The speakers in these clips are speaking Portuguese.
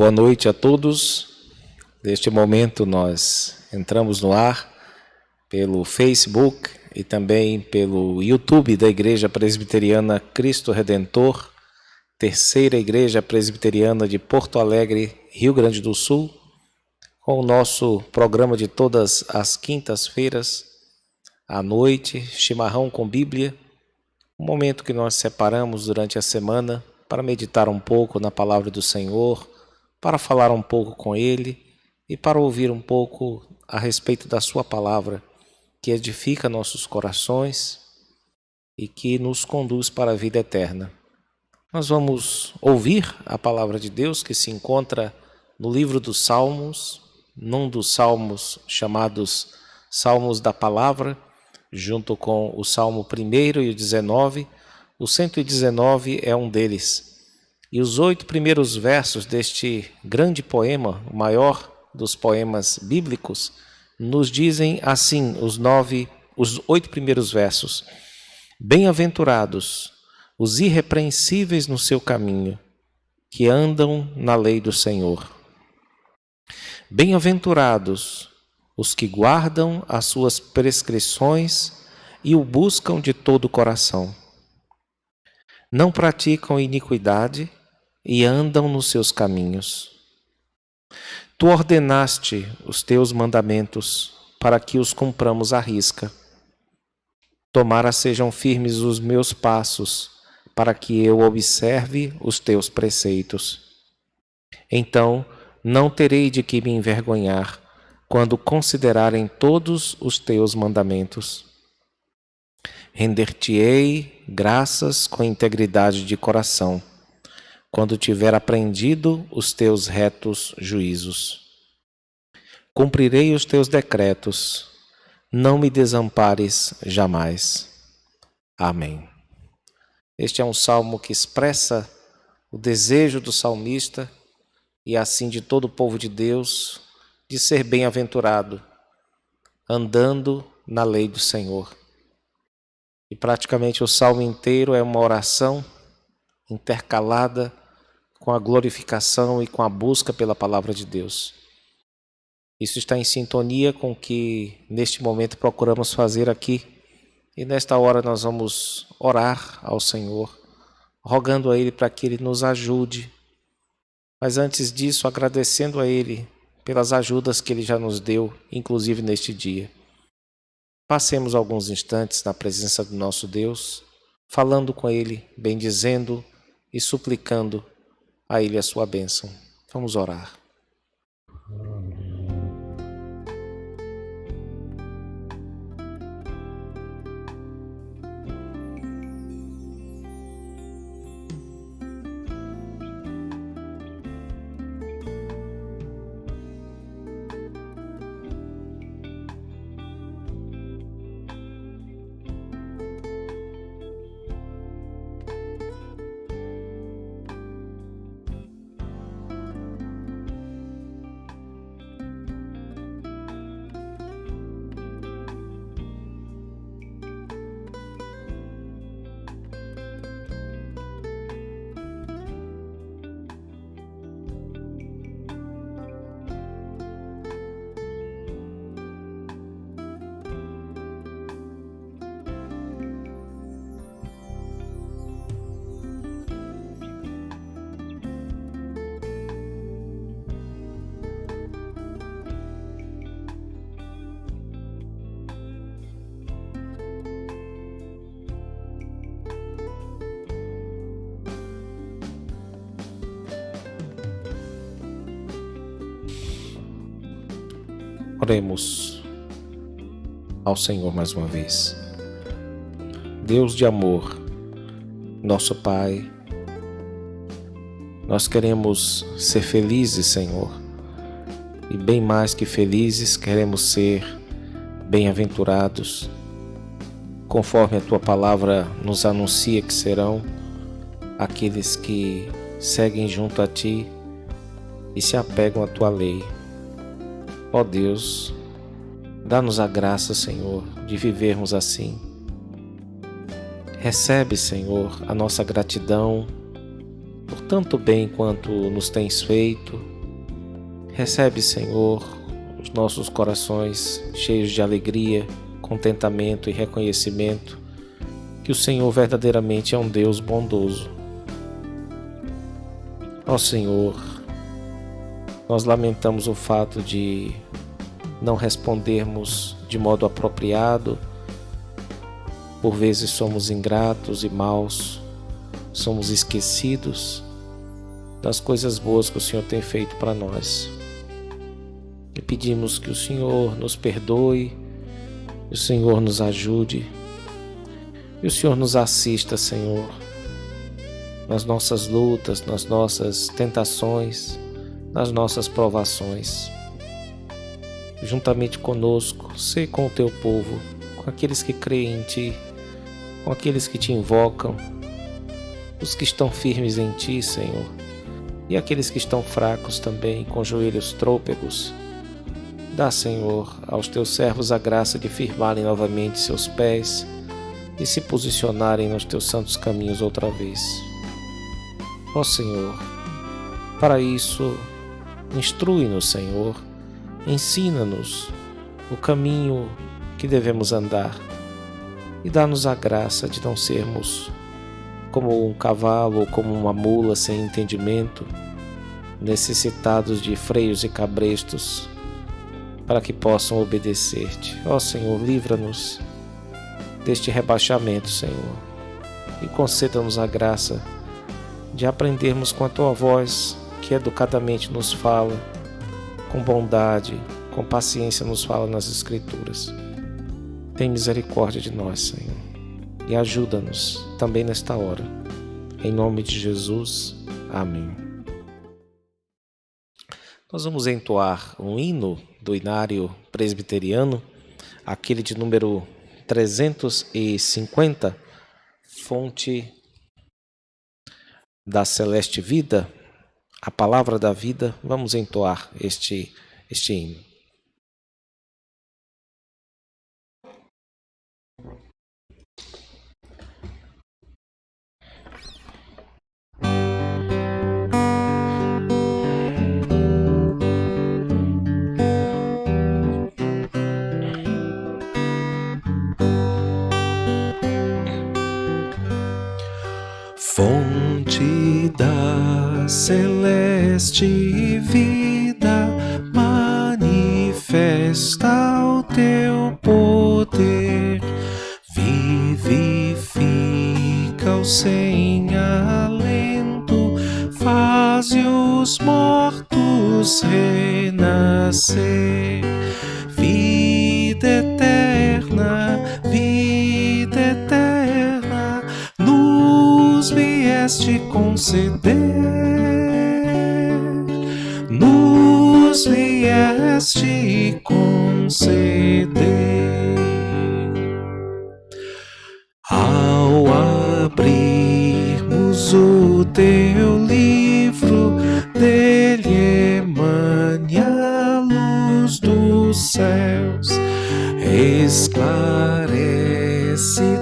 Boa noite a todos. Neste momento nós entramos no ar pelo Facebook e também pelo YouTube da Igreja Presbiteriana Cristo Redentor, Terceira Igreja Presbiteriana de Porto Alegre, Rio Grande do Sul, com o nosso programa de todas as quintas-feiras à noite, Chimarrão com Bíblia, um momento que nós separamos durante a semana para meditar um pouco na palavra do Senhor, para falar um pouco com Ele e para ouvir um pouco a respeito da Sua palavra, que edifica nossos corações e que nos conduz para a vida eterna. Nós vamos ouvir a palavra de Deus que se encontra no livro dos Salmos, num dos salmos chamados Salmos da Palavra, junto com o Salmo 1 e o 19. O 119 é um deles. E os 8 primeiros versos deste grande poema, o maior dos poemas bíblicos, nos dizem assim, os 8 primeiros versos: Bem-aventurados os irrepreensíveis no seu caminho, que andam na lei do Senhor. Bem-aventurados os que guardam as suas prescrições e o buscam de todo o coração. Não praticam iniquidade e andam nos seus caminhos. Tu ordenaste os teus mandamentos para que os cumpramos à risca. Tomara sejam firmes os meus passos, para que eu observe os teus preceitos. Então não terei de que me envergonhar, quando considerarem todos os teus mandamentos. Render-te-ei graças com integridade de coração, quando tiver aprendido os teus retos juízos. Cumprirei os teus decretos, não me desampares jamais. Amém. Este é um salmo que expressa o desejo do salmista e assim de todo o povo de Deus de ser bem-aventurado, andando na lei do Senhor. E praticamente o salmo inteiro é uma oração intercalada com a glorificação e com a busca pela palavra de Deus. Isso está em sintonia com o que neste momento procuramos fazer aqui. E nesta hora nós vamos orar ao Senhor, rogando a Ele para que Ele nos ajude. Mas antes disso, agradecendo a Ele pelas ajudas que Ele já nos deu, inclusive neste dia. Passemos alguns instantes na presença do nosso Deus, falando com Ele, bendizendo e suplicando a Ele a sua bênção. Vamos orar. Oremos ao Senhor mais uma vez. Deus de amor, nosso Pai, nós queremos ser felizes, Senhor, e bem mais que felizes, queremos ser bem-aventurados, conforme a Tua palavra nos anuncia que serão aqueles que seguem junto a Ti e se apegam à Tua lei. Ó Deus, dá-nos a graça, Senhor, de vivermos assim. Recebe, Senhor, a nossa gratidão por tanto bem quanto nos tens feito, Recebe, Senhor, os nossos corações cheios de alegria, contentamento e reconhecimento que o Senhor verdadeiramente é um Deus bondoso. Ó Senhor, nós lamentamos o fato de não respondermos de modo apropriado. Por vezes somos ingratos e maus, somos esquecidos das coisas boas que o Senhor tem feito para nós. E pedimos que o Senhor nos perdoe, que o Senhor nos ajude, e o Senhor nos assista, Senhor, nas nossas lutas, nas nossas tentações, nas nossas provações. Juntamente conosco, sei com o teu povo, com aqueles que creem em Ti, com aqueles que Te invocam, os que estão firmes em Ti, Senhor, e aqueles que estão fracos também, com joelhos trôpegos. Dá, Senhor, aos Teus servos a graça de firmarem novamente seus pés e se posicionarem nos Teus santos caminhos outra vez. Ó Senhor, para isso, instrui-nos, Senhor, ensina-nos o caminho que devemos andar e dá-nos a graça de não sermos como um cavalo ou como uma mula sem entendimento, necessitados de freios e cabrestos para que possam obedecer-te. Ó Senhor, livra-nos deste rebaixamento, Senhor, e conceda-nos a graça de aprendermos com a Tua voz, que educadamente nos fala, com bondade, com paciência nos fala nas Escrituras. Tem misericórdia de nós, Senhor, e ajuda-nos também nesta hora. Em nome de Jesus, amém. Nós vamos entoar um hino do Inário Presbiteriano, aquele de número 350, Fonte da Celeste Vida, a Palavra da Vida. Vamos entoar este hino. Fonte da celeste vida, manifesta o teu poder, vivifica o sem alento, faze os mortos renascer. Vida eterna, nos vieste conceder, nos vieste conceder. Ao abrirmos o teu livro, dele emane a luz dos céus, esclarece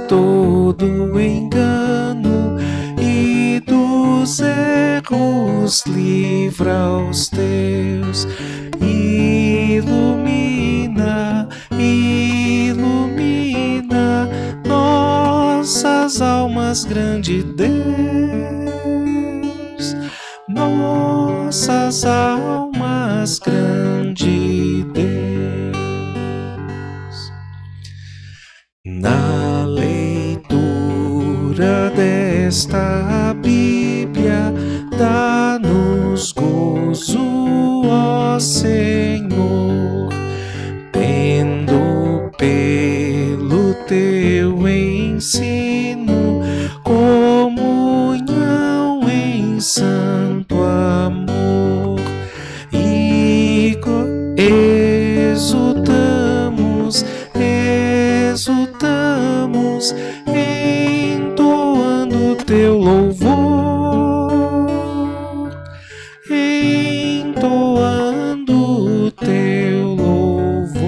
todo engano e dos erros livra os teus. Ilumina, ilumina nossas almas, grande Deus, nossas almas, grande Deus. Na leitura desta Bíblia, dá-nos gozo, ó Senhor, tendo pelo teu ensino comunhão em santo amor, e exultamos, entoando teu louvor, entoando teu louvor.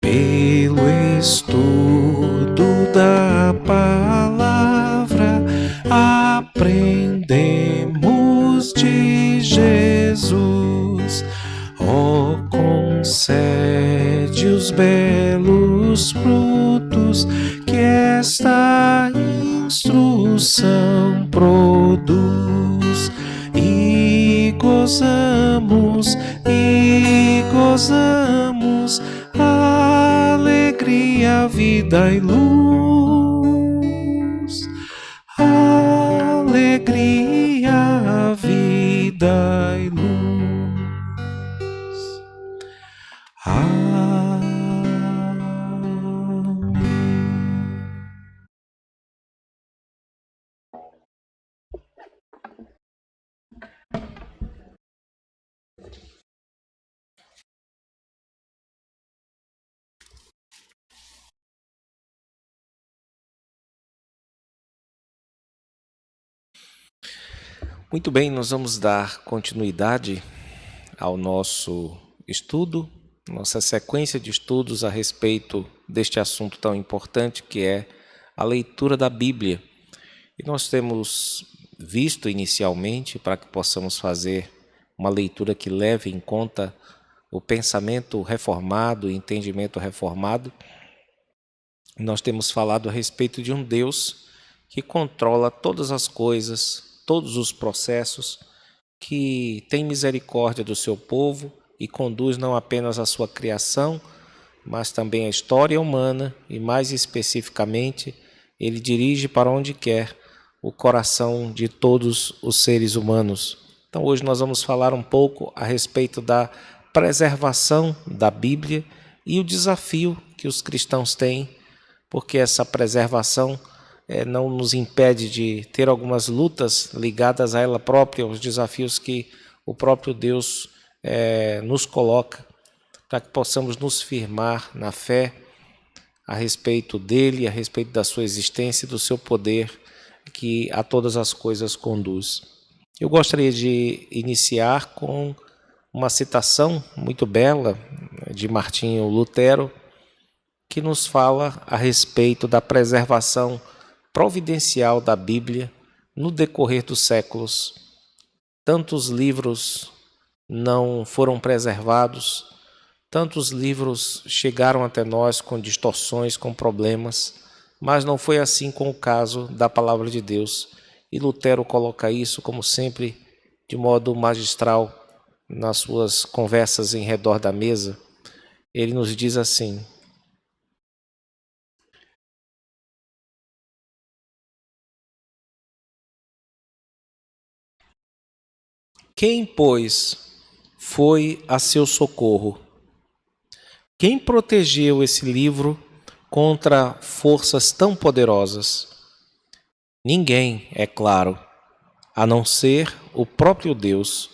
Pelo estudo da palavra aprendemos de gozamos alegria, vida e luz. Alegria, vida e luz. Amém. Muito bem, nós vamos dar continuidade ao nosso estudo, nossa sequência de estudos a respeito deste assunto tão importante que é a leitura da Bíblia. E nós temos visto inicialmente, para que possamos fazer uma leitura que leve em conta o pensamento reformado, o entendimento reformado, nós temos falado a respeito de um Deus que controla todas as coisas, todos os processos, que tem misericórdia do seu povo e conduz não apenas a sua criação, mas também a história humana e, mais especificamente, ele dirige para onde quer o coração de todos os seres humanos. Então, hoje nós vamos falar um pouco a respeito da preservação da Bíblia e o desafio que os cristãos têm, porque essa preservação não nos impede de ter algumas lutas ligadas a ela própria, os desafios que o próprio Deus nos coloca, para que possamos nos firmar na fé a respeito dele, a respeito da sua existência e do seu poder que a todas as coisas conduz. Eu gostaria de iniciar com uma citação muito bela de Martinho Lutero, que nos fala a respeito da preservação providencial da Bíblia no decorrer dos séculos. Tantos livros não foram preservados, tantos livros chegaram até nós com distorções, com problemas, mas não foi assim com o caso da Palavra de Deus. E Lutero coloca isso, como sempre, de modo magistral, nas suas conversas em redor da mesa. Ele nos diz assim: quem, pois, foi a seu socorro? Quem protegeu esse livro contra forças tão poderosas? Ninguém, é claro, a não ser o próprio Deus,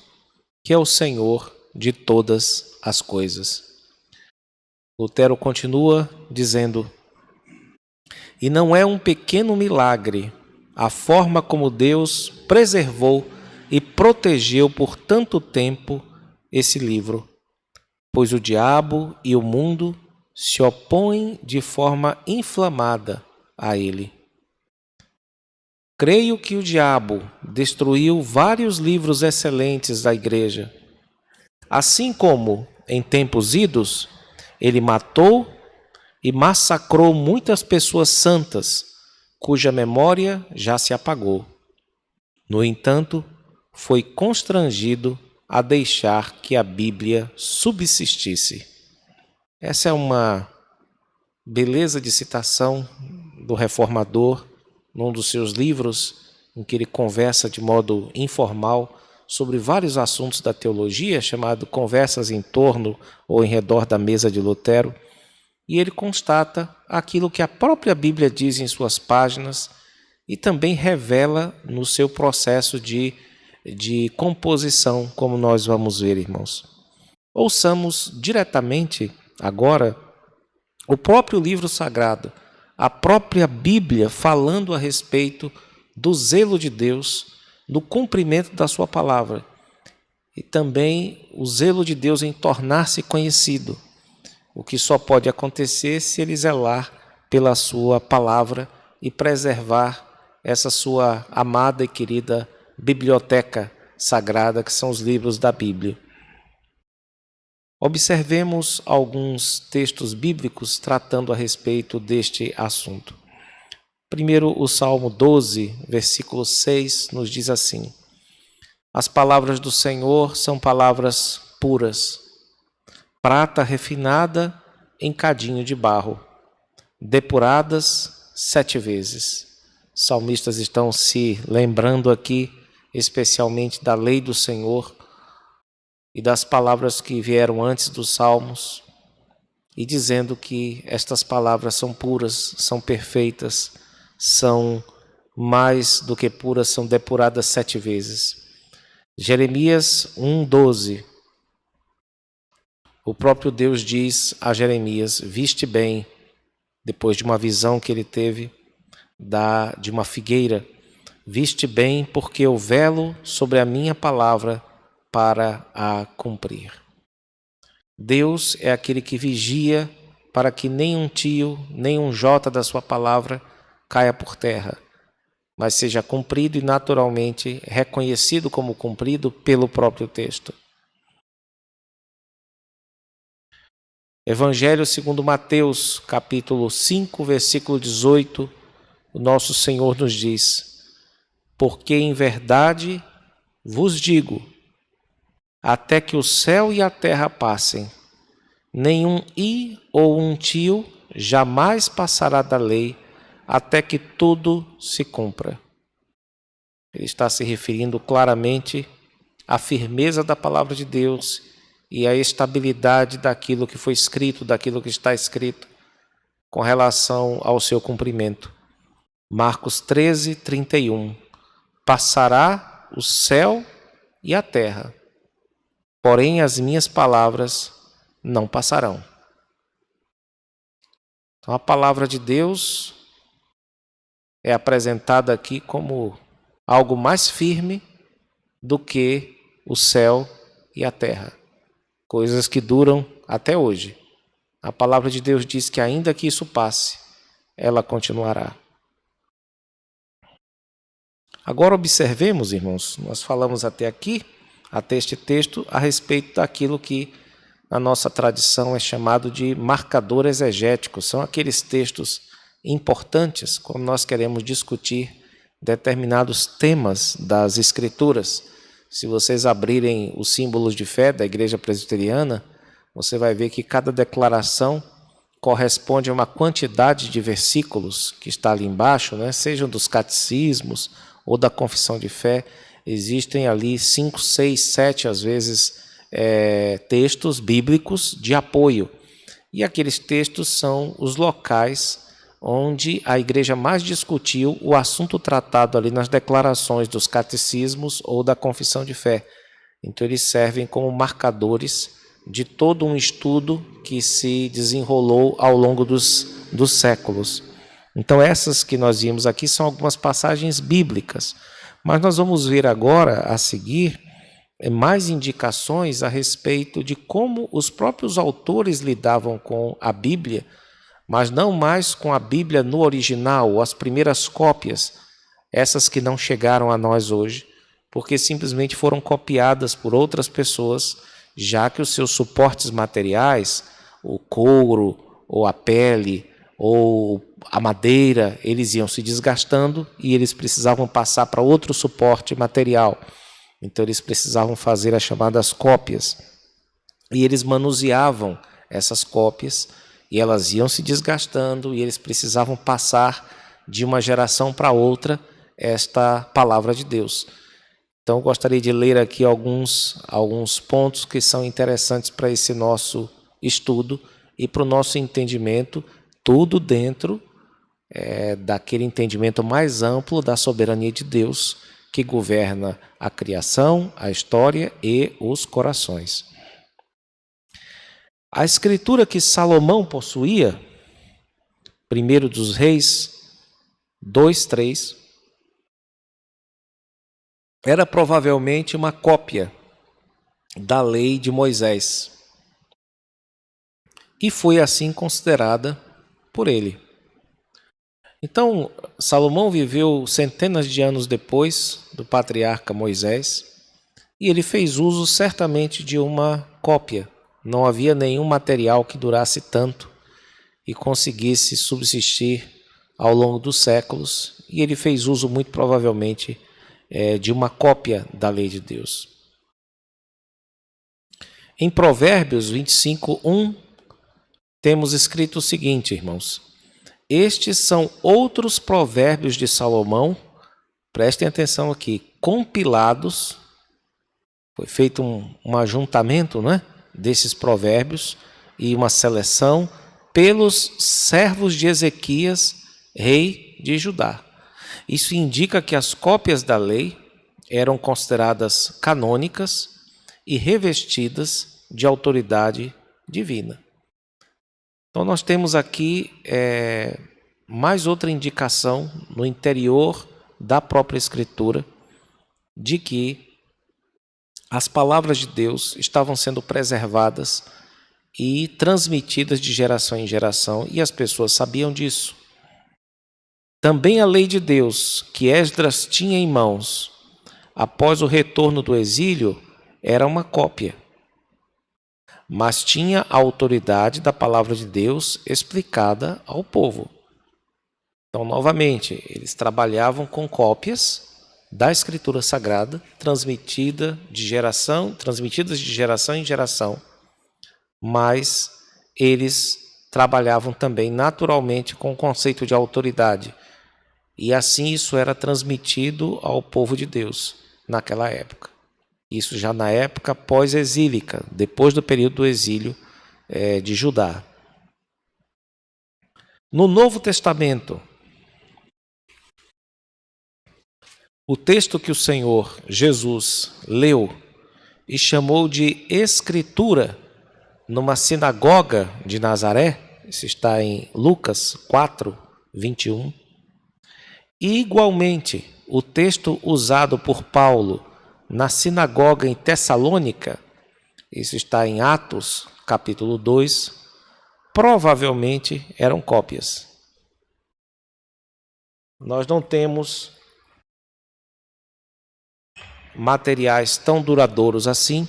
que é o Senhor de todas as coisas. Lutero continua dizendo: e não é um pequeno milagre a forma como Deus preservou e protegeu por tanto tempo esse livro, pois o diabo e o mundo se opõem de forma inflamada a ele. Creio que o diabo destruiu vários livros excelentes da igreja, assim como, em tempos idos, ele matou e massacrou muitas pessoas santas, cuja memória já se apagou. No entanto, foi constrangido a deixar que a Bíblia subsistisse. Essa é uma beleza de citação do reformador, num dos seus livros, em que ele conversa de modo informal sobre vários assuntos da teologia, chamado Conversas em torno ou em redor da mesa de Lutero, e ele constata aquilo que a própria Bíblia diz em suas páginas e também revela no seu processo de composição, como nós vamos ver, irmãos. Ouçamos diretamente agora o próprio livro sagrado, a própria Bíblia falando a respeito do zelo de Deus no cumprimento da sua palavra e também o zelo de Deus em tornar-se conhecido, o que só pode acontecer se ele zelar pela sua palavra e preservar essa sua amada e querida biblioteca sagrada, que são os livros da Bíblia. Observemos alguns textos bíblicos tratando a respeito deste assunto. Primeiro, o Salmo 12, versículo 6, nos diz assim: As palavras do Senhor são palavras puras, prata refinada em cadinho de barro, depuradas 7 vezes. Os salmistas estão se lembrando aqui, especialmente da lei do Senhor e das palavras que vieram antes dos salmos, e dizendo que estas palavras são puras, são perfeitas, são mais do que puras, são depuradas 7 vezes. Jeremias 1:12. O próprio Deus diz a Jeremias: viste bem, depois de uma visão que ele teve de uma figueira, viste bem, porque eu velo sobre a minha palavra para a cumprir. Deus é aquele que vigia para que nenhum tio, nenhum jota da sua palavra caia por terra, mas seja cumprido e naturalmente reconhecido como cumprido pelo próprio texto. Evangelho segundo Mateus, capítulo 5, versículo 18, o nosso Senhor nos diz: porque em verdade vos digo, até que o céu e a terra passem, nenhum i ou um tio jamais passará da lei, até que tudo se cumpra. Ele está se referindo claramente à firmeza da palavra de Deus e à estabilidade daquilo que foi escrito, daquilo que está escrito, com relação ao seu cumprimento. Marcos 13, 31. Passará o céu e a terra, porém as minhas palavras não passarão. Então a palavra de Deus é apresentada aqui como algo mais firme do que o céu e a terra, coisas que duram até hoje. A palavra de Deus diz que ainda que isso passe, ela continuará. Agora observemos, irmãos, nós falamos até aqui, até este texto, a respeito daquilo que na nossa tradição é chamado de marcador exegético. São aqueles textos importantes quando nós queremos discutir determinados temas das Escrituras. Se vocês abrirem os símbolos de fé da Igreja Presbiteriana, você vai ver que cada declaração corresponde a uma quantidade de versículos que está ali embaixo, né? Sejam dos catecismos ou da confissão de fé. Existem ali 5, 6, 7, às vezes, textos bíblicos de apoio. E aqueles textos são os locais onde a igreja mais discutiu o assunto tratado ali nas declarações dos catecismos ou da confissão de fé. Então eles servem como marcadores de todo um estudo que se desenrolou ao longo dos séculos. Então essas que nós vimos aqui são algumas passagens bíblicas, mas nós vamos ver agora, a seguir, mais indicações a respeito de como os próprios autores lidavam com a Bíblia, mas não mais com a Bíblia no original, ou as primeiras cópias, essas que não chegaram a nós hoje, porque simplesmente foram copiadas por outras pessoas, já que os seus suportes materiais, o couro, ou a pele, ou a madeira, eles iam se desgastando e eles precisavam passar para outro suporte material. Então eles precisavam fazer as chamadas cópias. E eles manuseavam essas cópias e elas iam se desgastando e eles precisavam passar de uma geração para outra esta palavra de Deus. Então eu gostaria de ler aqui alguns pontos que são interessantes para esse nosso estudo e para o nosso entendimento, tudo dentro daquele entendimento mais amplo da soberania de Deus que governa a criação, a história e os corações. A escritura que Salomão possuía, 1 dos Reis 2:3, era provavelmente uma cópia da lei de Moisés e foi assim considerada por ele. Então, Salomão viveu centenas de anos depois do patriarca Moisés e ele fez uso certamente de uma cópia. Não havia nenhum material que durasse tanto e conseguisse subsistir ao longo dos séculos, e ele fez uso muito provavelmente de uma cópia da lei de Deus. Em Provérbios 25:1, temos escrito o seguinte, irmãos: estes são outros provérbios de Salomão, prestem atenção aqui, compilados, foi feito um ajuntamento, né, desses provérbios e uma seleção pelos servos de Ezequias, rei de Judá. Isso indica que as cópias da lei eram consideradas canônicas e revestidas de autoridade divina. Então nós temos aqui mais outra indicação no interior da própria Escritura de que as palavras de Deus estavam sendo preservadas e transmitidas de geração em geração, e as pessoas sabiam disso. Também a lei de Deus, que Esdras tinha em mãos após o retorno do exílio, era uma cópia, mas tinha a autoridade da palavra de Deus explicada ao povo. Então, novamente, eles trabalhavam com cópias da Escritura Sagrada, transmitidas de geração em geração, mas eles trabalhavam também naturalmente com o conceito de autoridade. E assim isso era transmitido ao povo de Deus naquela época. Isso já na época pós-exílica, depois do período do exílio de Judá. No Novo Testamento, o texto que o Senhor Jesus leu e chamou de Escritura numa sinagoga de Nazaré, isso está em Lucas 4:21, e igualmente o texto usado por Paulo na sinagoga em Tessalônica, isso está em Atos capítulo 2, provavelmente eram cópias. Nós não temos materiais tão duradouros assim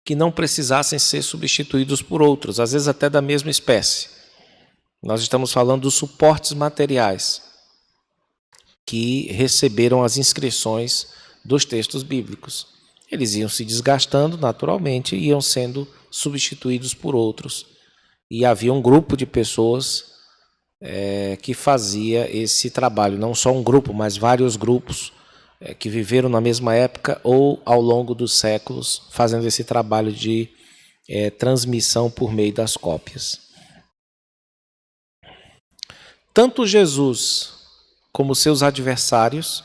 que não precisassem ser substituídos por outros, às vezes até da mesma espécie. Nós estamos falando dos suportes materiais que receberam as inscrições dos textos bíblicos. Eles iam se desgastando naturalmente e iam sendo substituídos por outros. E havia um grupo de pessoas que fazia esse trabalho, não só um grupo, mas vários grupos que viveram na mesma época ou ao longo dos séculos, fazendo esse trabalho de transmissão por meio das cópias. Tanto Jesus como seus adversários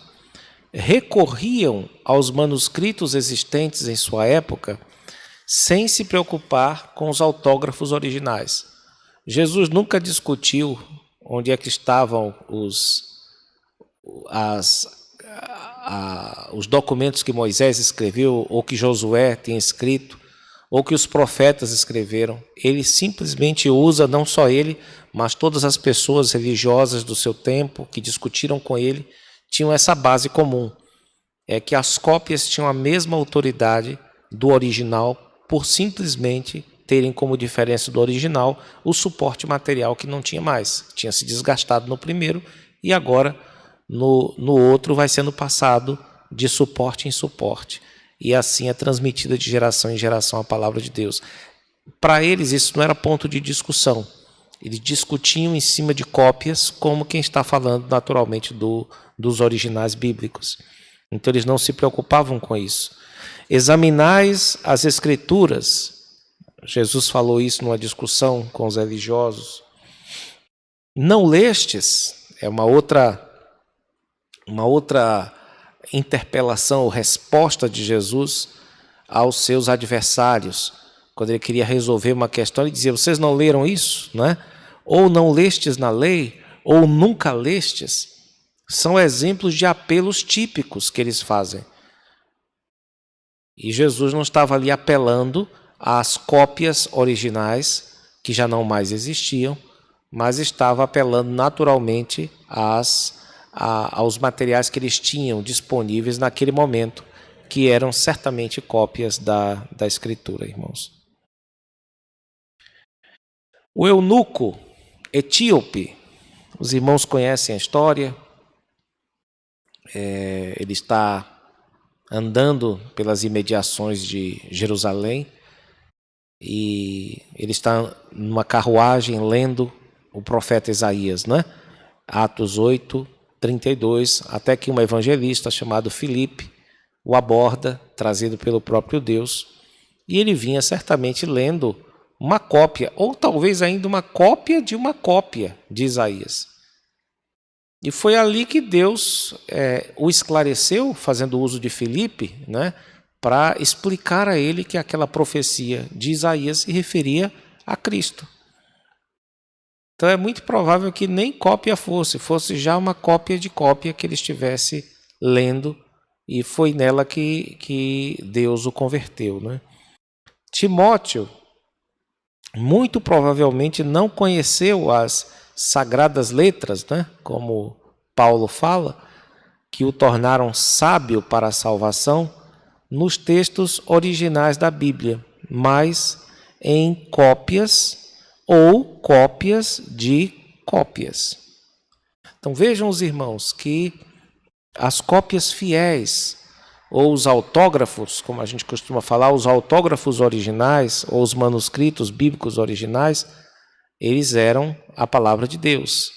recorriam aos manuscritos existentes em sua época sem se preocupar com os autógrafos originais. Jesus nunca discutiu onde é que estavam os documentos que Moisés escreveu, ou que Josué tinha escrito, ou que os profetas escreveram. Ele simplesmente usa, não só ele, mas todas as pessoas religiosas do seu tempo que discutiram com ele, tinham essa base comum, que as cópias tinham a mesma autoridade do original, por simplesmente terem como diferença do original o suporte material que não tinha mais. Tinha se desgastado no primeiro e agora no outro vai sendo passado de suporte em suporte. E assim é transmitida de geração em geração a palavra de Deus. Para eles isso não era ponto de discussão. Eles discutiam em cima de cópias, como quem está falando naturalmente dos originais bíblicos. Então eles não se preocupavam com isso. Examinais as Escrituras. Jesus falou isso numa discussão com os religiosos. Não lestes, é uma outra interpelação ou resposta de Jesus aos seus adversários. Quando ele queria resolver uma questão, ele dizia: vocês não leram isso? Não é? Ou não lestes na lei, ou nunca lestes. São exemplos de apelos típicos que eles fazem. E Jesus não estava ali apelando às cópias originais, que já não mais existiam, mas estava apelando naturalmente aos materiais que eles tinham disponíveis naquele momento, que eram certamente cópias da Escritura, irmãos. O eunuco etíope, os irmãos conhecem a história, ele está andando pelas imediações de Jerusalém e ele está numa carruagem lendo o profeta Isaías, né? Atos 8, 32, até que um evangelista chamado Filipe o aborda, trazido pelo próprio Deus, e ele vinha certamente lendo uma cópia, ou talvez ainda uma cópia de Isaías. E foi ali que Deus o esclareceu, fazendo uso de Filipe, né, para explicar a ele que aquela profecia de Isaías se referia a Cristo. Então é muito provável que nem cópia fosse já uma cópia de cópia que ele estivesse lendo, e foi nela que Deus o converteu, né? Timóteo, muito provavelmente, não conheceu as sagradas letras, né? Como Paulo fala, que o tornaram sábio para a salvação nos textos originais da Bíblia, mas em cópias ou cópias de cópias. Então vejam os irmãos que as cópias fiéis, ou os autógrafos, como a gente costuma falar, os autógrafos originais, ou os manuscritos bíblicos originais, eles eram a palavra de Deus.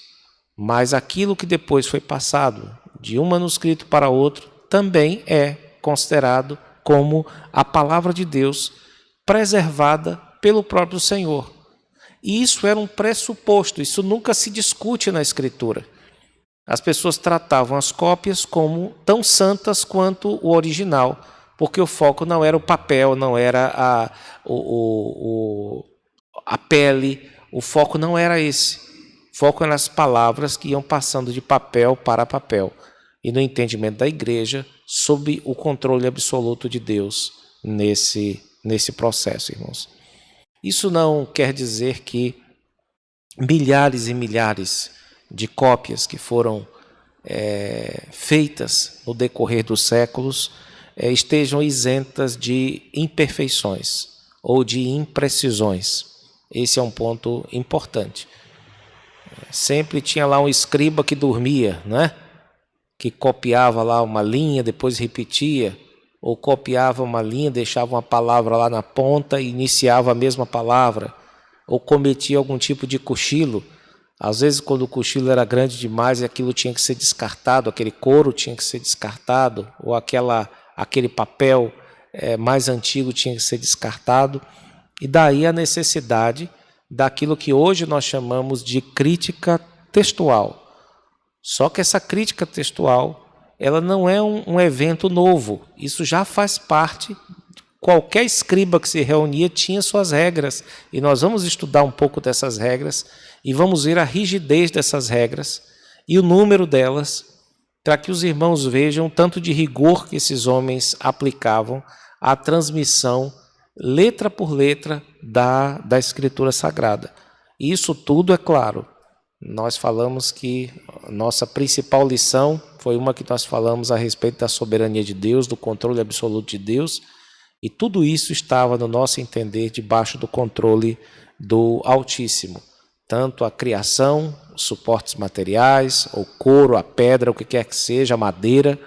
Mas aquilo que depois foi passado de um manuscrito para outro também é considerado como a palavra de Deus preservada pelo próprio Senhor. E isso era um pressuposto, isso nunca se discute na Escritura. As pessoas tratavam as cópias como tão santas quanto o original, porque o foco não era o papel, não era a pele, o foco não era esse. O foco eram as palavras que iam passando de papel para papel. E no entendimento da igreja, sob o controle absoluto de Deus nesse processo, irmãos. Isso não quer dizer que milhares e milhares de cópias que foram feitas no decorrer dos séculos estejam isentas de imperfeições ou de imprecisões. Esse é um ponto importante. Sempre tinha lá um escriba que dormia, né? Que copiava lá uma linha, depois repetia, ou copiava uma linha, deixava uma palavra lá na ponta e iniciava a mesma palavra, ou cometia algum tipo de cochilo. Às vezes, quando o cochilo era grande demais, aquilo tinha que ser descartado, aquele couro tinha que ser descartado, ou aquele papel mais antigo tinha que ser descartado. E daí a necessidade daquilo que hoje nós chamamos de crítica textual. Só que essa crítica textual, ela não é um evento novo. Isso já faz parte. Qualquer escriba que se reunia tinha suas regras. E nós vamos estudar um pouco dessas regras e vamos ver a rigidez dessas regras e o número delas, para que os irmãos vejam tanto de rigor que esses homens aplicavam à transmissão, letra por letra, da Escritura Sagrada. E isso tudo, é claro, nós falamos que nossa principal lição foi uma que nós falamos a respeito da soberania de Deus, do controle absoluto de Deus, e tudo isso estava, no nosso entender, debaixo do controle do Altíssimo. Tanto a criação, os suportes materiais, o couro, a pedra, o que quer que seja, a madeira,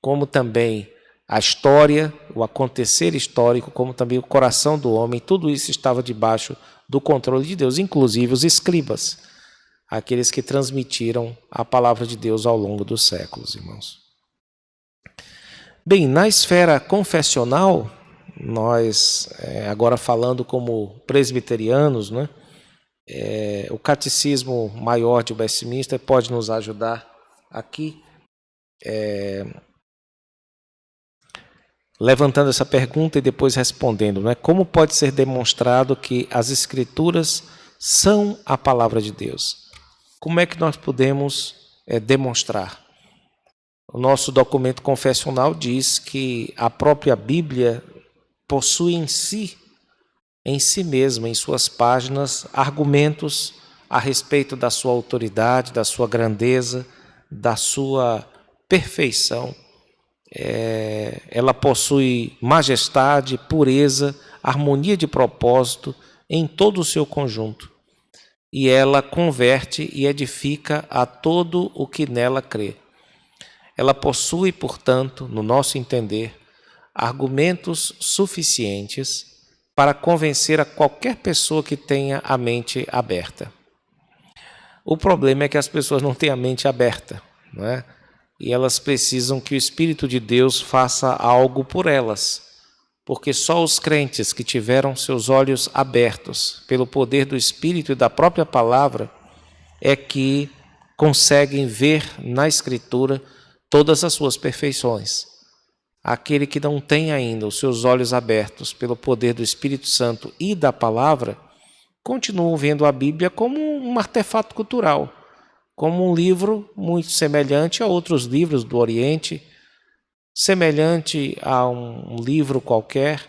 como também a história, o acontecer histórico, como também o coração do homem, tudo isso estava debaixo do controle de Deus, inclusive os escribas, aqueles que transmitiram a palavra de Deus ao longo dos séculos, irmãos. Bem, na esfera confessional, nós, agora falando como presbiterianos, né? O Catecismo Maior de Westminster pode nos ajudar aqui, levantando essa pergunta e depois respondendo, né? Como pode ser demonstrado que as Escrituras são a palavra de Deus? Como é que nós podemos demonstrar? O nosso documento confessional diz que a própria Bíblia possui em si mesma, em suas páginas, argumentos a respeito da sua autoridade, da sua grandeza, da sua perfeição. Ela possui majestade, pureza, harmonia de propósito em todo o seu conjunto. E ela converte e edifica a todo o que nela crê. ela possui, portanto, no nosso entender, argumentos suficientes para convencer a qualquer pessoa que tenha a mente aberta. O problema é que as pessoas não têm a mente aberta, não é? E elas precisam que o Espírito de Deus faça algo por elas, porque só os crentes que tiveram seus olhos abertos pelo poder do Espírito e da própria palavra é que conseguem ver na Escritura todas as suas perfeições. Aquele que não tem ainda os seus olhos abertos pelo poder do Espírito Santo e da palavra, continua vendo a Bíblia como um artefato cultural, como um livro muito semelhante a outros livros do Oriente, semelhante a um livro qualquer,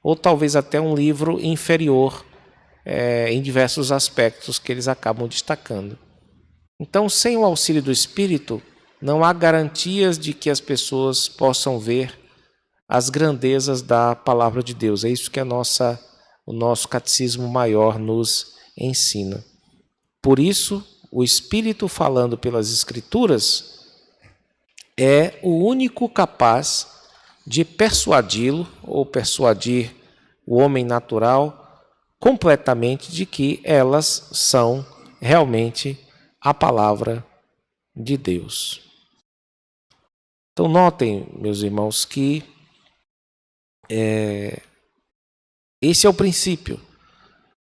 ou talvez até um livro inferior em diversos aspectos que eles acabam destacando. Então, sem o auxílio do Espírito, não há garantias de que as pessoas possam ver as grandezas da palavra de Deus. É isso que o nosso catecismo maior nos ensina. Por isso, o Espírito falando pelas Escrituras é o único capaz de persuadi-lo ou persuadir o homem natural completamente de que elas são realmente a palavra de Deus. Então notem, meus irmãos, que esse é o princípio,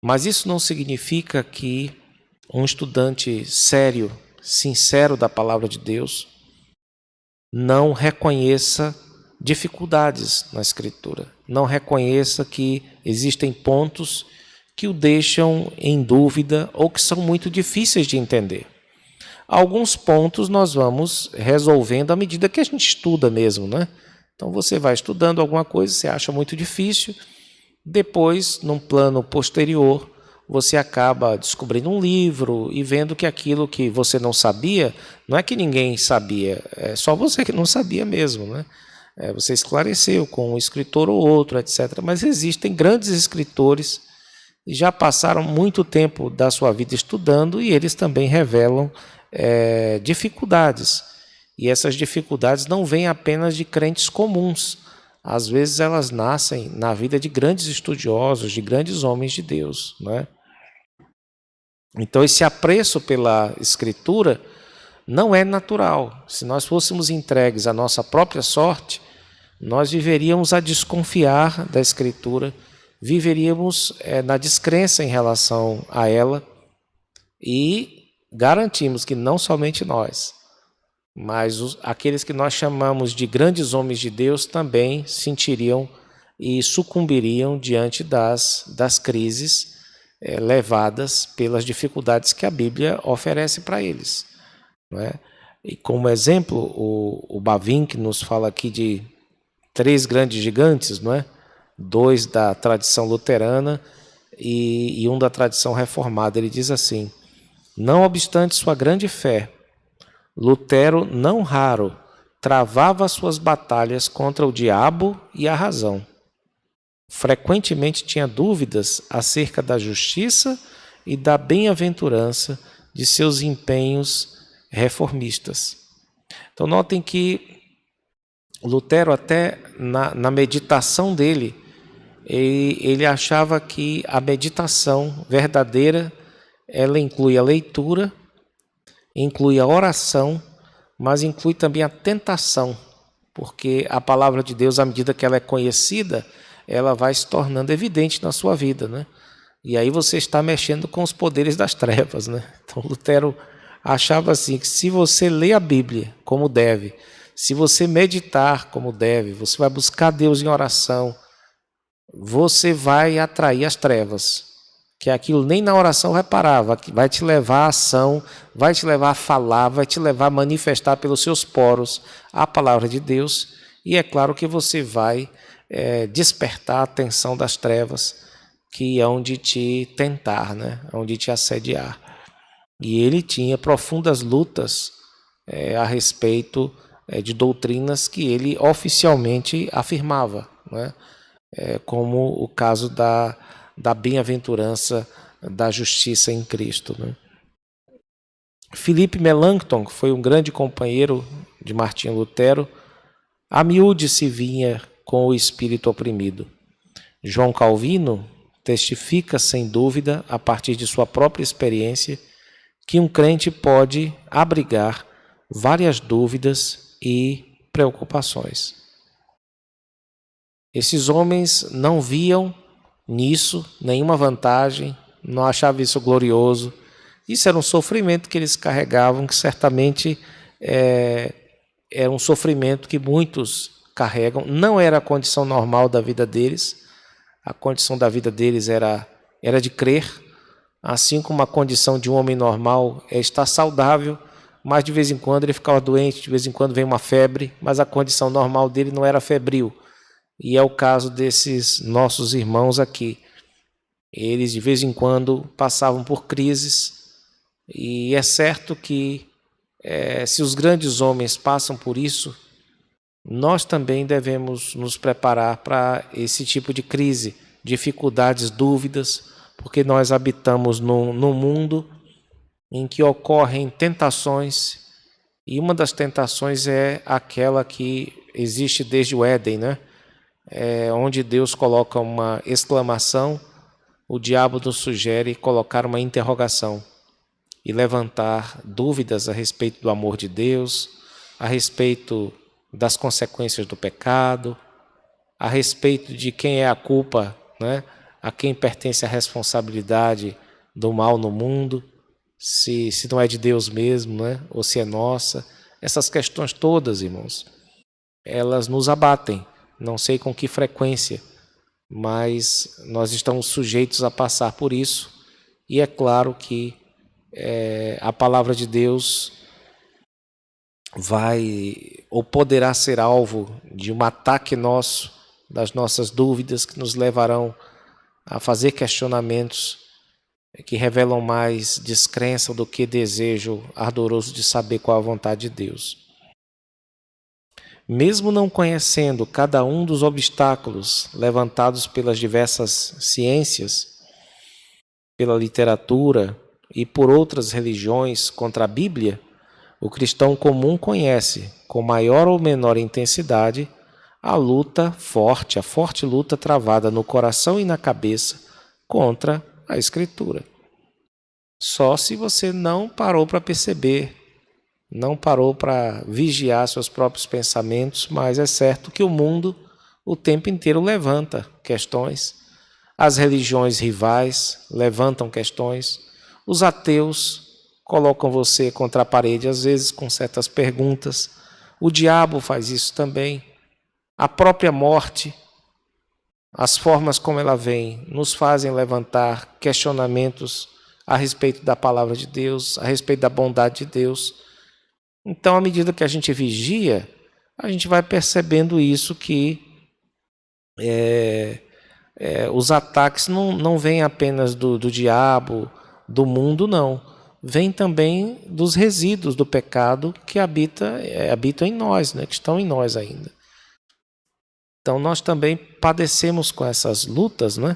mas isso não significa que um estudante sério, sincero da palavra de Deus, não reconheça dificuldades na Escritura, não reconheça que existem pontos que o deixam em dúvida ou que são muito difíceis de entender. Alguns pontos nós vamos resolvendo à medida que a gente estuda mesmo, né? Então você vai estudando alguma coisa, você acha muito difícil, depois, num plano posterior, você acaba descobrindo um livro e vendo que aquilo que você não sabia, não é que ninguém sabia, é só você que não sabia mesmo, né? Você esclareceu com um escritor ou outro, etc. Mas existem grandes escritores que já passaram muito tempo da sua vida estudando e eles também revelam dificuldades. E essas dificuldades não vêm apenas de crentes comuns. Às vezes elas nascem na vida de grandes estudiosos, de grandes homens de Deus, não é? Então esse apreço pela Escritura não é natural. Se nós fôssemos entregues à nossa própria sorte, nós viveríamos a desconfiar da Escritura, viveríamos na descrença em relação a ela e garantimos que não somente nós, mas aqueles que nós chamamos de grandes homens de Deus também sentiriam e sucumbiriam diante das crises levadas pelas dificuldades que a Bíblia oferece para eles, não é? E como exemplo, o Bavinck nos fala aqui de 3 grandes gigantes, não é? 2 da tradição luterana e um da tradição reformada. Ele diz assim: não obstante sua grande fé, Lutero, não raro, travava suas batalhas contra o diabo e a razão. Frequentemente tinha dúvidas acerca da justiça e da bem-aventurança de seus empenhos reformistas. Então notem que Lutero, até na meditação dele, ele achava que a meditação verdadeira, ela inclui a leitura, inclui a oração, mas inclui também a tentação, porque a palavra de Deus, à medida que ela é conhecida, ela vai se tornando evidente na sua vida, né? E aí você está mexendo com os poderes das trevas, né? Então Lutero achava assim, que se você lê a Bíblia como deve, se você meditar como deve, você vai buscar Deus em oração, você vai atrair as trevas, que aquilo nem na oração vai parar, vai te levar à ação, vai te levar a falar, vai te levar a manifestar pelos seus poros a palavra de Deus, e é claro que você vai despertar a atenção das trevas, que hão de te tentar, né? Hão de te assediar. E ele tinha profundas lutas a respeito de doutrinas que ele oficialmente afirmava, né? Como o caso da bem-aventurança da justiça em Cristo, né? Philippe Melanchthon, que foi um grande companheiro de Martinho Lutero, a miúde se vinha com o espírito oprimido. João Calvino testifica, sem dúvida, a partir de sua própria experiência, que um crente pode abrigar várias dúvidas e preocupações. Esses homens não viam nisso nenhuma vantagem, não achavam isso glorioso. Isso era um sofrimento que eles carregavam, que certamente era um sofrimento que muitos carregam. Não era a condição normal da vida deles. A condição da vida deles era de crer, assim como a condição de um homem normal é estar saudável, mas de vez em quando ele ficava doente, de vez em quando vem uma febre, mas a condição normal dele não era febril. E é o caso desses nossos irmãos aqui. Eles de vez em quando passavam por crises, e é certo que se os grandes homens passam por isso, nós também devemos nos preparar para esse tipo de crise, dificuldades, dúvidas, porque nós habitamos num mundo em que ocorrem tentações, e uma das tentações é aquela que existe desde o Éden, né? Onde Deus coloca uma exclamação, o diabo nos sugere colocar uma interrogação e levantar dúvidas a respeito do amor de Deus, a respeito das consequências do pecado, a respeito de quem é a culpa, né? A quem pertence a responsabilidade do mal no mundo, se não é de Deus mesmo, né? Ou se é nossa. Essas questões todas, irmãos, elas nos abatem, não sei com que frequência, mas nós estamos sujeitos a passar por isso, e é claro que a palavra de Deus vai ou poderá ser alvo de um ataque nosso, das nossas dúvidas, que nos levarão a fazer questionamentos que revelam mais descrença do que desejo ardoroso de saber qual a vontade de Deus. Mesmo não conhecendo cada um dos obstáculos levantados pelas diversas ciências, pela literatura e por outras religiões contra a Bíblia, o cristão comum conhece, com maior ou menor intensidade, a forte luta travada no coração e na cabeça contra a Escritura. Só se você não parou para perceber, não parou para vigiar seus próprios pensamentos, mas é certo que o mundo o tempo inteiro levanta questões. As religiões rivais levantam questões. Os ateus colocam você contra a parede, às vezes com certas perguntas. O diabo faz isso também. A própria morte, as formas como ela vem, nos fazem levantar questionamentos a respeito da palavra de Deus, a respeito da bondade de Deus. Então, à medida que a gente vigia, a gente vai percebendo isso, que os ataques não vêm apenas do diabo, do mundo, não. Vêm também dos resíduos do pecado que habitam em nós, né? Que estão em nós ainda. Então, nós também padecemos com essas lutas, né?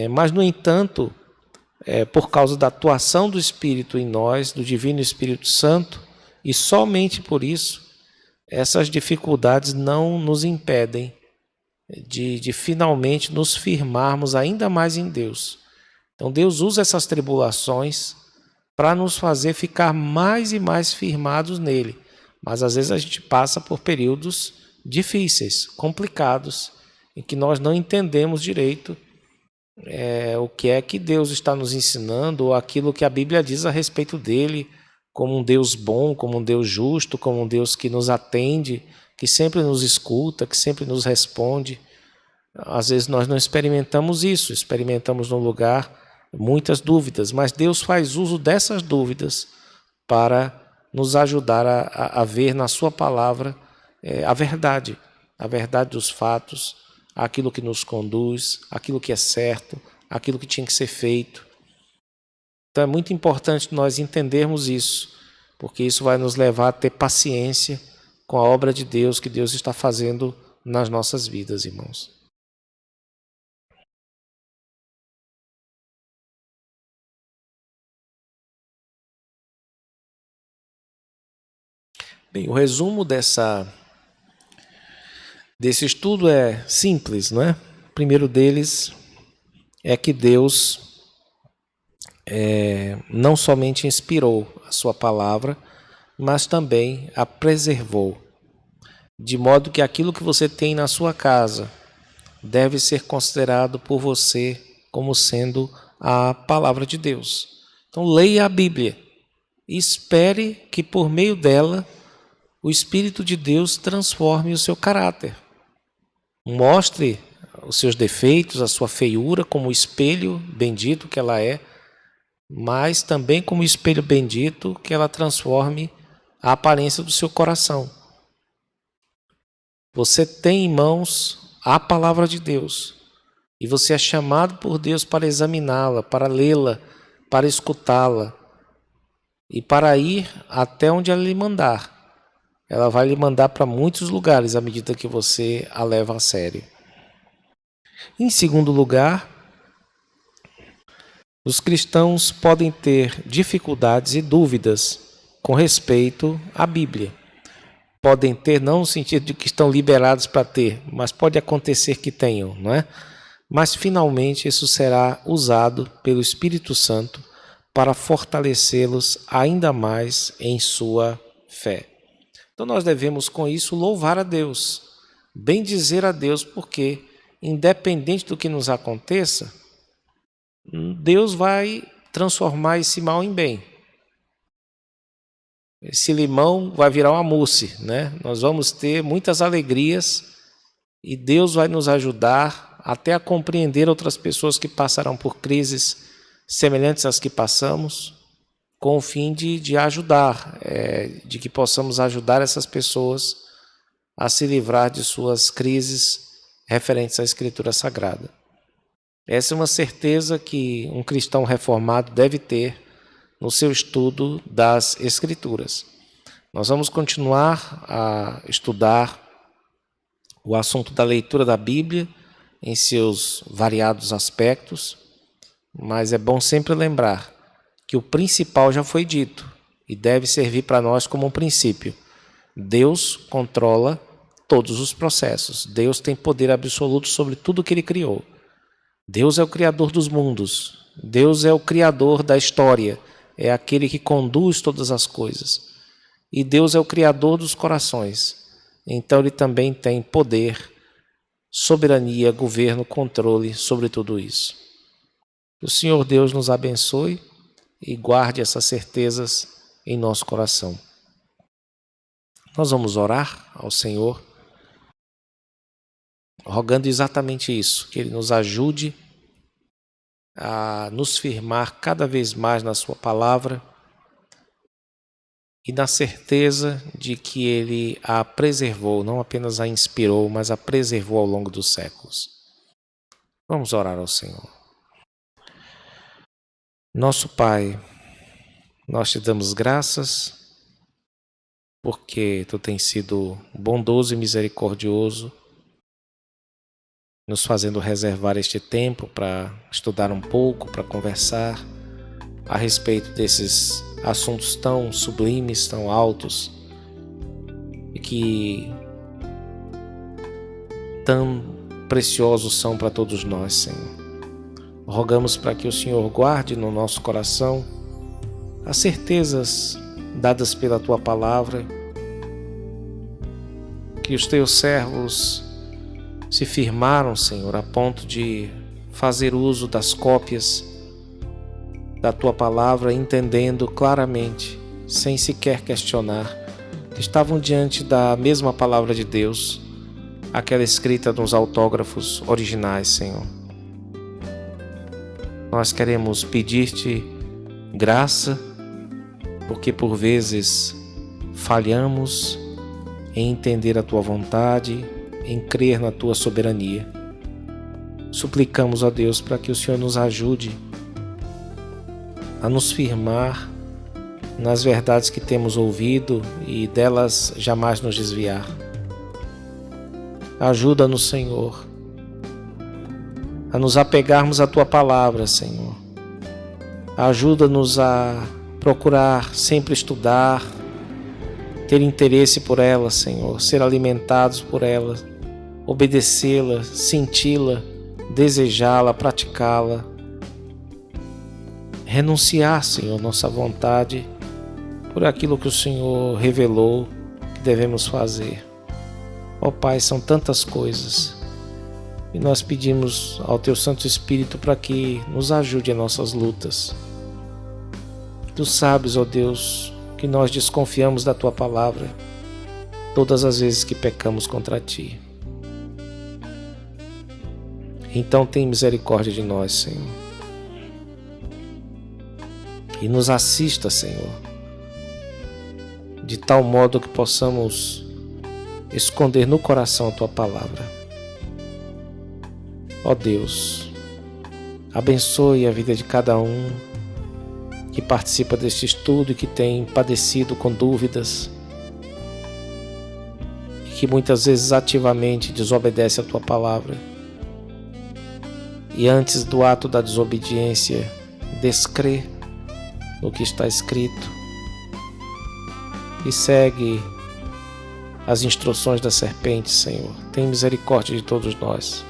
Mas, no entanto, por causa da atuação do Espírito em nós, do Divino Espírito Santo, e somente por isso, essas dificuldades não nos impedem de finalmente nos firmarmos ainda mais em Deus. Então Deus usa essas tribulações para nos fazer ficar mais e mais firmados nele. Mas às vezes a gente passa por períodos difíceis, complicados, em que nós não entendemos direito o que é que Deus está nos ensinando, ou aquilo que a Bíblia diz a respeito dele, como um Deus bom, como um Deus justo, como um Deus que nos atende, que sempre nos escuta, que sempre nos responde. Às vezes nós não experimentamos isso, experimentamos no lugar muitas dúvidas, mas Deus faz uso dessas dúvidas para nos ajudar a ver na sua palavra a verdade dos fatos, aquilo que nos conduz, aquilo que é certo, aquilo que tinha que ser feito. Então é muito importante nós entendermos isso, porque isso vai nos levar a ter paciência com a obra de Deus que Deus está fazendo nas nossas vidas, irmãos. Bem, o resumo desse estudo é simples, não é? O primeiro deles é que Deus não somente inspirou a sua palavra, mas também a preservou, de modo que aquilo que você tem na sua casa deve ser considerado por você como sendo a palavra de Deus. Então leia a Bíblia e espere que por meio dela o Espírito de Deus transforme o seu caráter. Mostre os seus defeitos, a sua feiura como espelho bendito que ela é, mas também como espelho bendito que ela transforme a aparência do seu coração. Você tem em mãos a palavra de Deus e você é chamado por Deus para examiná-la, para lê-la, para escutá-la e para ir até onde ela lhe mandar. Ela vai lhe mandar para muitos lugares à medida que você a leva a sério. Em segundo lugar, os cristãos podem ter dificuldades e dúvidas com respeito à Bíblia. Podem ter, não no sentido de que estão liberados para ter, mas pode acontecer que tenham, não é? Mas finalmente isso será usado pelo Espírito Santo para fortalecê-los ainda mais em sua fé. Então nós devemos com isso louvar a Deus, bendizer a Deus, porque independente do que nos aconteça, Deus vai transformar esse mal em bem. Esse limão vai virar uma mousse, né? Nós vamos ter muitas alegrias e Deus vai nos ajudar até a compreender outras pessoas que passarão por crises semelhantes às que passamos, com o fim de ajudar, de que possamos ajudar essas pessoas a se livrar de suas crises referentes à Escritura Sagrada. Essa é uma certeza que um cristão reformado deve ter no seu estudo das Escrituras. Nós vamos continuar a estudar o assunto da leitura da Bíblia em seus variados aspectos, mas é bom sempre lembrar que o principal já foi dito e deve servir para nós como um princípio. Deus controla todos os processos. Deus tem poder absoluto sobre tudo que Ele criou. Deus é o Criador dos mundos. Deus é o Criador da história. É aquele que conduz todas as coisas. E Deus é o Criador dos corações. Então Ele também tem poder, soberania, governo, controle sobre tudo isso. Que o Senhor Deus nos abençoe e guarde essas certezas em nosso coração. Nós vamos orar ao Senhor, rogando exatamente isso, que Ele nos ajude a nos firmar cada vez mais na Sua palavra e na certeza de que Ele a preservou, não apenas a inspirou, mas a preservou ao longo dos séculos. Vamos orar ao Senhor. Nosso Pai, nós te damos graças porque Tu tens sido bondoso e misericordioso, nos fazendo reservar este tempo para estudar um pouco, para conversar a respeito desses assuntos tão sublimes, tão altos e que tão preciosos são para todos nós, Senhor. Rogamos para que o Senhor guarde no nosso coração as certezas dadas pela Tua palavra, que os Teus servos se firmaram, Senhor, a ponto de fazer uso das cópias da Tua palavra, entendendo claramente, sem sequer questionar, que estavam diante da mesma palavra de Deus, aquela escrita nos autógrafos originais, Senhor. Nós queremos pedir-te graça, porque por vezes falhamos em entender a Tua vontade, em crer na Tua soberania. Suplicamos a Deus para que o Senhor nos ajude a nos firmar nas verdades que temos ouvido e delas jamais nos desviar. Ajuda-nos, Senhor, a nos apegarmos à Tua palavra, Senhor. Ajuda-nos a procurar sempre estudar, ter interesse por ela, Senhor, ser alimentados por ela, obedecê-la, senti-la, desejá-la, praticá-la. Renunciar, Senhor, nossa vontade por aquilo que o Senhor revelou que devemos fazer. Ó Pai, são tantas coisas e nós pedimos ao Teu Santo Espírito para que nos ajude em nossas lutas. Tu sabes, ó Deus, que nós desconfiamos da Tua palavra todas as vezes que pecamos contra Ti. Então tem misericórdia de nós, Senhor. E nos assista, Senhor, de tal modo que possamos esconder no coração a Tua palavra. Ó Deus, abençoe a vida de cada um que participa deste estudo e que tem padecido com dúvidas e que muitas vezes ativamente desobedece a Tua palavra e antes do ato da desobediência descrê no que está escrito e segue as instruções da serpente. Senhor, tem misericórdia de todos nós.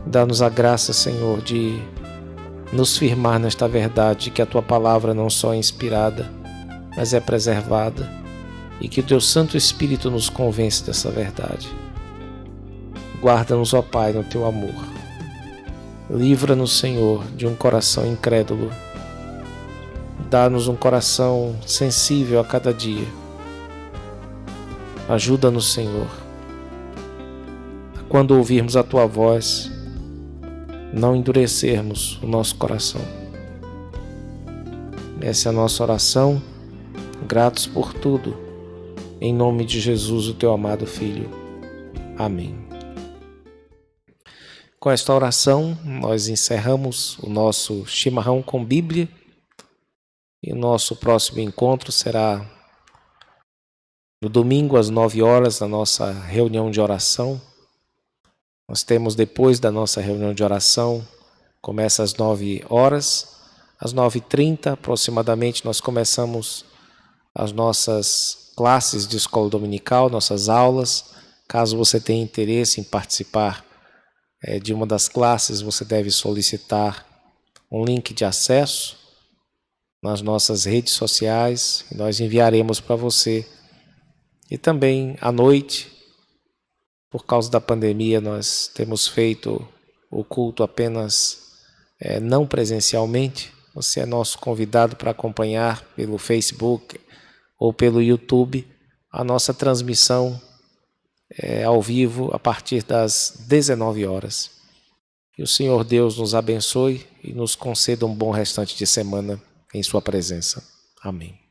Dá-nos a graça, Senhor, de nos firmar nesta verdade, que a Tua palavra não só é inspirada, mas é preservada, e que o Teu Santo Espírito nos convence dessa verdade. Guarda-nos, ó Pai, no Teu amor. Livra-nos, Senhor, de um coração incrédulo. Dá-nos um coração sensível a cada dia. Ajuda-nos, Senhor, a quando ouvirmos a Tua voz, não endurecermos o nosso coração. Essa é a nossa oração, gratos por tudo, em nome de Jesus, o Teu amado Filho. Amém. Com esta oração, nós encerramos o nosso chimarrão com Bíblia e o nosso próximo encontro será no domingo às 9 horas, na nossa reunião de oração. Nós temos, depois da nossa reunião de oração, começa às 9 horas, às 9h30 aproximadamente nós começamos as nossas classes de escola dominical, nossas aulas. Caso você tenha interesse em participar de uma das classes, você deve solicitar um link de acesso nas nossas redes sociais e nós enviaremos para você. E também à noite, por causa da pandemia, nós temos feito o culto apenas não presencialmente. Você é nosso convidado para acompanhar pelo Facebook ou pelo YouTube a nossa transmissão ao vivo a partir das 19 horas. Que o Senhor Deus nos abençoe e nos conceda um bom restante de semana em Sua presença. Amém.